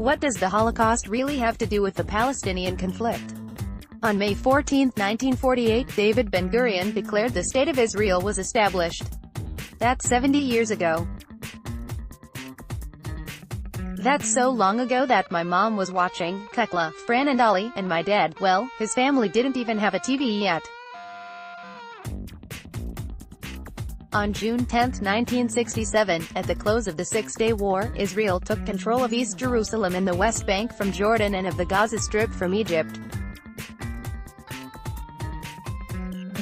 What does the Holocaust really have to do with the Palestinian conflict? On May 14, 1948, David Ben-Gurion declared the State of Israel was established. That's 70 years ago. That's so long ago that my mom was watching Kukla, Fran and Ollie, and my dad, well, his family didn't even have a TV yet. On June 10, 1967, at the close of the Six-Day War, Israel took control of East Jerusalem and the West Bank from Jordan and of the Gaza Strip from Egypt.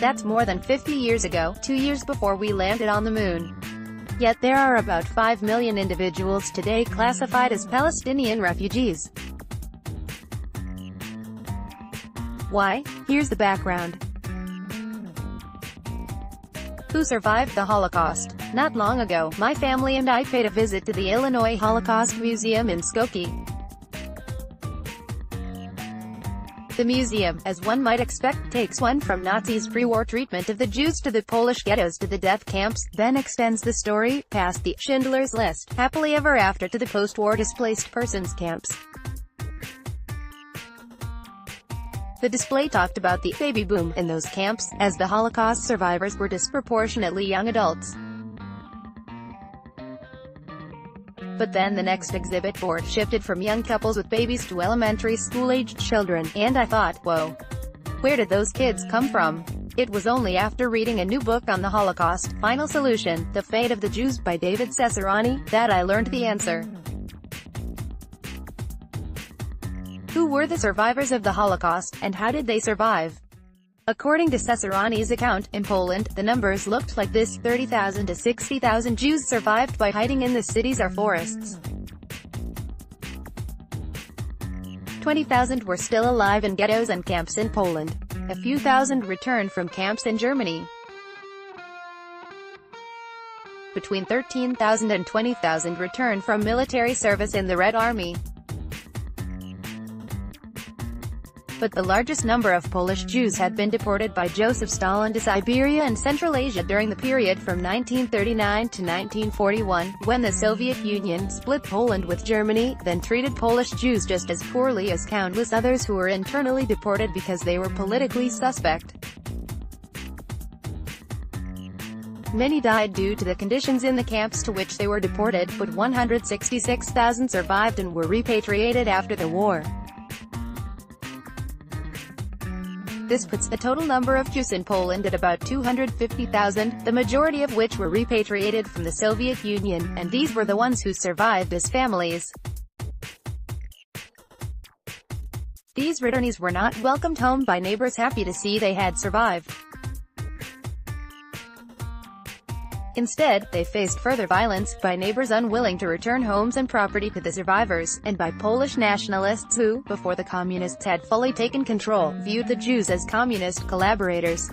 That's more than 50 years ago, 2 years before we landed on the moon. Yet there are about 5 million individuals today classified as Palestinian refugees. Why? Here's the background. Who survived the Holocaust? Not long ago, my family and I paid a visit to the Illinois Holocaust Museum in Skokie. The museum, as one might expect, takes one from Nazis' pre-war treatment of the Jews to the Polish ghettos to the death camps, then extends the story, past the Schindler's List, happily ever after to the post-war displaced persons camps. The display talked about the baby boom in those camps, as the Holocaust survivors were disproportionately young adults. But then the next exhibit board shifted from young couples with babies to elementary school-aged children, and I thought, whoa, where did those kids come from? It was only after reading a new book on the Holocaust, Final Solution, The Fate of the Jews by David Cesarani, that I learned the answer. Who were the survivors of the Holocaust, and how did they survive? According to Cesarani's account, in Poland, the numbers looked like this: 30,000 to 60,000 Jews survived by hiding in the cities or forests. 20,000 were still alive in ghettos and camps in Poland. A few thousand returned from camps in Germany. Between 13,000 and 20,000 returned from military service in the Red Army. But the largest number of Polish Jews had been deported by Joseph Stalin to Siberia and Central Asia during the period from 1939 to 1941, when the Soviet Union split Poland with Germany, then treated Polish Jews just as poorly as countless others who were internally deported because they were politically suspect. Many died due to the conditions in the camps to which they were deported, but 166,000 survived and were repatriated after the war. This puts the total number of Jews in Poland at about 250,000, the majority of which were repatriated from the Soviet Union, and these were the ones who survived as families. These returnees were not welcomed home by neighbors happy to see they had survived. Instead, they faced further violence, by neighbors unwilling to return homes and property to the survivors, and by Polish nationalists who, before the communists had fully taken control, viewed the Jews as communist collaborators.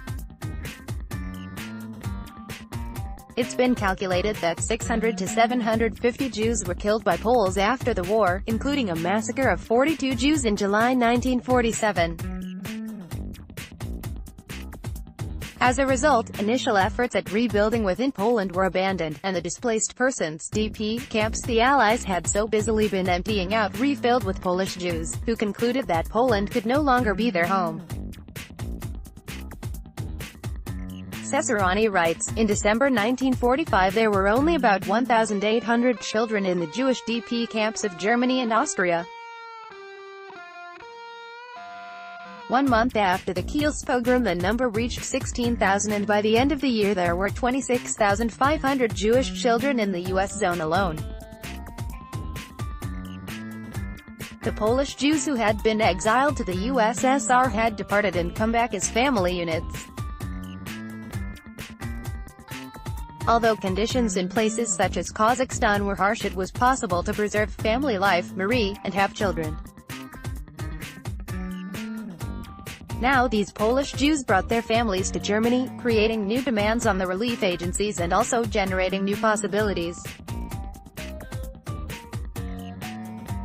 It's been calculated that 600 to 750 Jews were killed by Poles after the war, including a massacre of 42 Jews in July 1947. As a result, initial efforts at rebuilding within Poland were abandoned, and the displaced persons (DP) camps the Allies had so busily been emptying out refilled with Polish Jews, who concluded that Poland could no longer be their home. Cesarani writes, in December 1945 there were only about 1,800 children in the Jewish DP camps of Germany and Austria. 1 month after the Kielce pogrom the number reached 16,000, and by the end of the year there were 26,500 Jewish children in the U.S. zone alone. The Polish Jews who had been exiled to the USSR had departed and come back as family units. Although conditions in places such as Kazakhstan were harsh, it was possible to preserve family life, marry, and have children. Now these Polish Jews brought their families to Germany, creating new demands on the relief agencies and also generating new possibilities.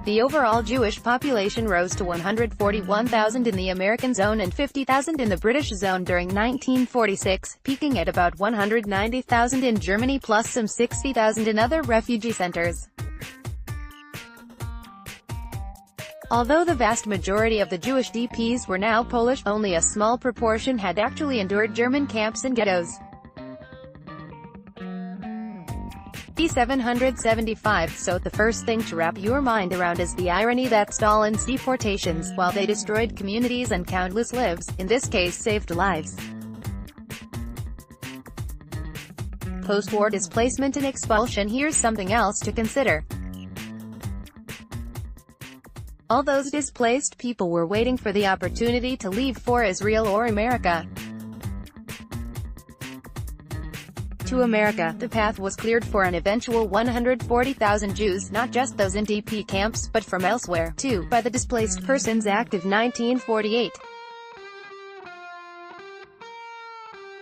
The overall Jewish population rose to 141,000 in the American zone and 50,000 in the British zone during 1946, peaking at about 190,000 in Germany plus some 60,000 in other refugee centers. Although the vast majority of the Jewish DPs were now Polish, only a small proportion had actually endured German camps and ghettos. 775. So, the first thing to wrap your mind around is the irony that Stalin's deportations, while they destroyed communities and countless lives, in this case saved lives. Post-war displacement and expulsion. Here's something else to consider. All those displaced people were waiting for the opportunity to leave for Israel or America. To America, the path was cleared for an eventual 140,000 Jews, not just those in DP camps, but from elsewhere, too, by the Displaced Persons Act of 1948.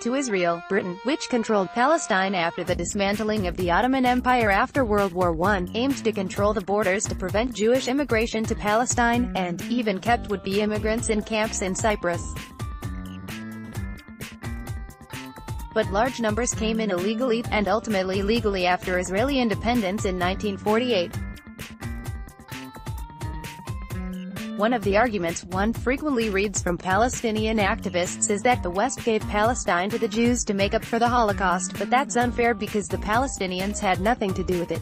To Israel, Britain, which controlled Palestine after the dismantling of the Ottoman Empire after World War I, aimed to control the borders to prevent Jewish immigration to Palestine, and even kept would-be immigrants in camps in Cyprus. But large numbers came in illegally, and ultimately legally after Israeli independence in 1948. One of the arguments one frequently reads from Palestinian activists is that the West gave Palestine to the Jews to make up for the Holocaust, but that's unfair because the Palestinians had nothing to do with it.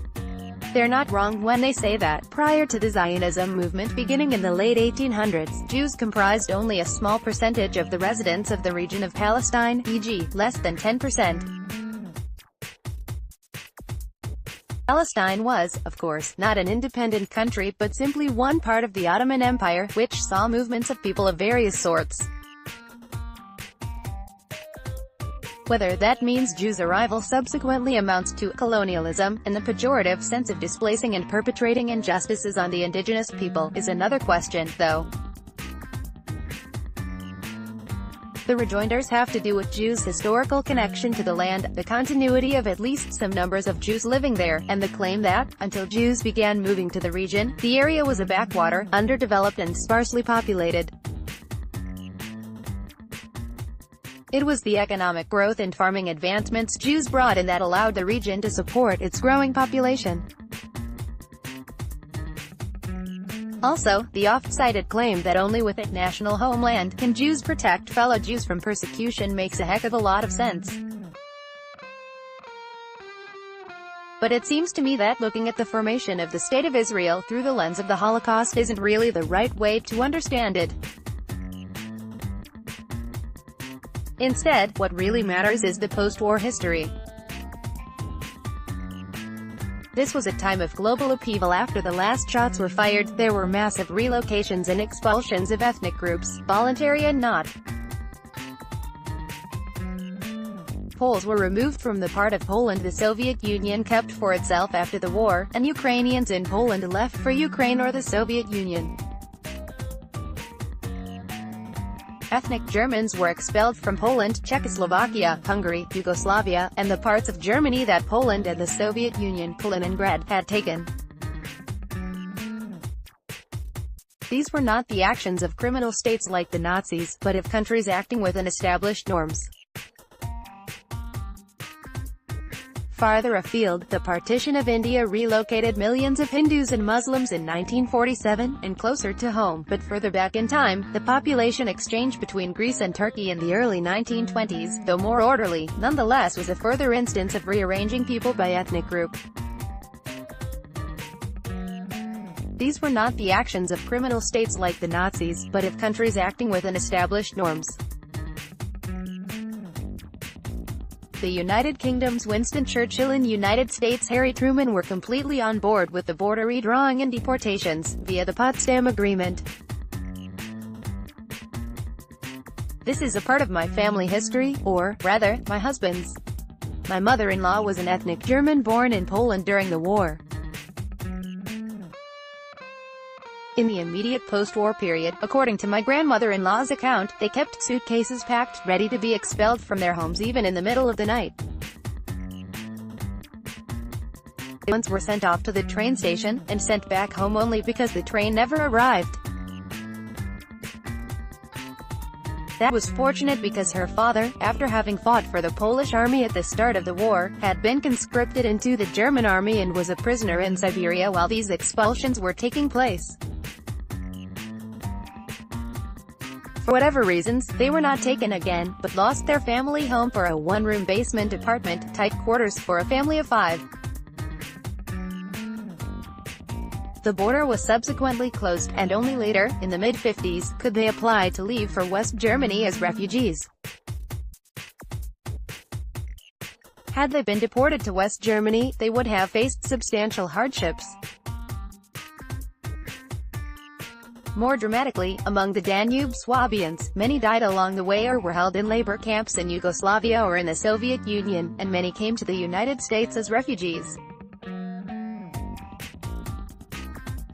They're not wrong when they say that, prior to the Zionism movement beginning in the late 1800s, Jews comprised only a small percentage of the residents of the region of Palestine, e.g., less than 10%. Palestine was, of course, not an independent country but simply one part of the Ottoman Empire, which saw movements of people of various sorts. Whether that means Jews' arrival subsequently amounts to colonialism, in the pejorative sense of displacing and perpetrating injustices on the indigenous people, is another question, though. The rejoinders have to do with Jews' historical connection to the land, the continuity of at least some numbers of Jews living there, and the claim that, until Jews began moving to the region, the area was a backwater, underdeveloped and sparsely populated. It was the economic growth and farming advancements Jews brought in that allowed the region to support its growing population. Also, the oft-cited claim that only with a national homeland can Jews protect fellow Jews from persecution makes a heck of a lot of sense. But it seems to me that looking at the formation of the State of Israel through the lens of the Holocaust isn't really the right way to understand it. Instead, what really matters is the post-war history. This was a time of global upheaval after the last shots were fired. There were massive relocations and expulsions of ethnic groups, voluntary and not. Poles were removed from the part of Poland the Soviet Union kept for itself after the war, and Ukrainians in Poland left for Ukraine or the Soviet Union. Ethnic Germans were expelled from Poland, Czechoslovakia, Hungary, Yugoslavia, and the parts of Germany that Poland and the Soviet Union, Kaliningrad, had taken. These were not the actions of criminal states like the Nazis, but of countries acting within established norms. Farther afield, the partition of India relocated millions of Hindus and Muslims in 1947, and closer to home, but further back in time, the population exchange between Greece and Turkey in the early 1920s, though more orderly, nonetheless was a further instance of rearranging people by ethnic group. These were not the actions of criminal states like the Nazis, but of countries acting within established norms. The United Kingdom's Winston Churchill and United States' Harry Truman were completely on board with the border redrawing and deportations, via the Potsdam Agreement. This is a part of my family history, or, rather, my husband's. My mother-in-law was an ethnic German born in Poland during the war. In the immediate post-war period, according to my grandmother-in-law's account, they kept suitcases packed, ready to be expelled from their homes even in the middle of the night. Ones were sent off to the train station, and sent back home only because the train never arrived. That was fortunate because her father, after having fought for the Polish army at the start of the war, had been conscripted into the German army and was a prisoner in Siberia while these expulsions were taking place. For whatever reasons, they were not taken again, but lost their family home for a one-room basement apartment-type quarters for a family of 5. The border was subsequently closed, and only later, in the mid-50s, could they apply to leave for West Germany as refugees. Had they been deported to West Germany, they would have faced substantial hardships. More dramatically, among the Danube Swabians, many died along the way or were held in labor camps in Yugoslavia or in the Soviet Union, and many came to the United States as refugees.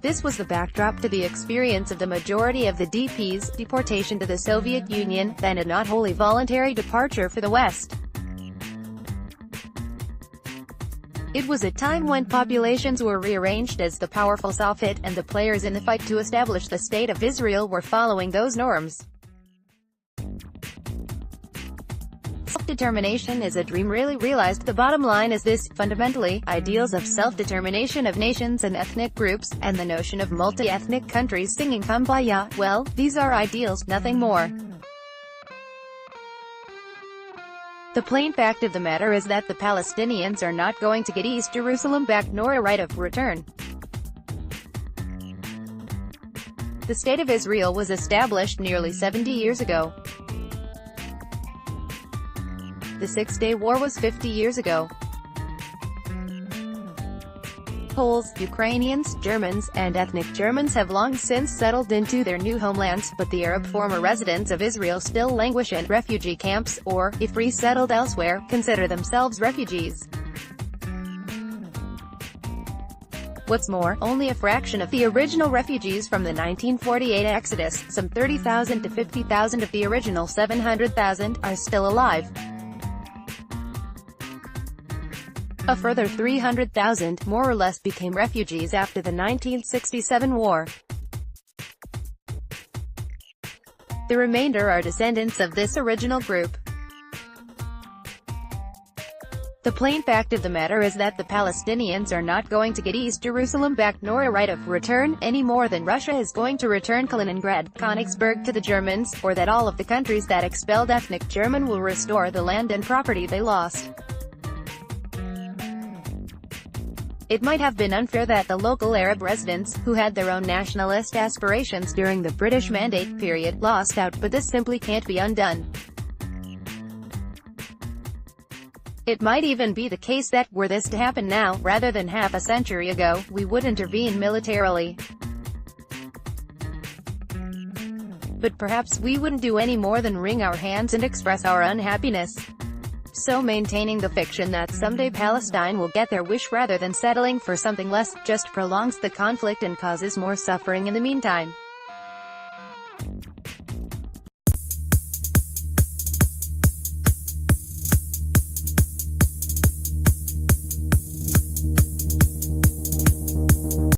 This was the backdrop to the experience of the majority of the DP's deportation to the Soviet Union, then a not wholly voluntary departure for the West. It was a time when populations were rearranged as the powerful saw fit, and the players in the fight to establish the State of Israel were following those norms. Self-determination is a dream rarely realized. The bottom line is this: fundamentally, ideals of self-determination of nations and ethnic groups, and the notion of multi-ethnic countries singing Kumbaya, well, these are ideals, nothing more. The plain fact of the matter is that the Palestinians are not going to get East Jerusalem back nor a right of return. The State of Israel was established nearly 70 years ago. The Six-Day War was 50 years ago. Poles, Ukrainians, Germans, and ethnic Germans have long since settled into their new homelands, but the Arab former residents of Israel still languish in refugee camps, or, if resettled elsewhere, consider themselves refugees. What's more, only a fraction of the original refugees from the 1948 Exodus, some 30,000 to 50,000 of the original 700,000, are still alive. A further 300,000, more or less, became refugees after the 1967 war. The remainder are descendants of this original group. The plain fact of the matter is that the Palestinians are not going to get East Jerusalem back nor a right of return, any more than Russia is going to return Kaliningrad, Königsberg to the Germans, or that all of the countries that expelled ethnic German will restore the land and property they lost. It might have been unfair that the local Arab residents, who had their own nationalist aspirations during the British Mandate period, lost out, but this simply can't be undone. It might even be the case that, were this to happen now, rather than half a century ago, we would intervene militarily. But perhaps we wouldn't do any more than wring our hands and express our unhappiness. So maintaining the fiction that someday Palestine will get their wish rather than settling for something less, just prolongs the conflict and causes more suffering in the meantime.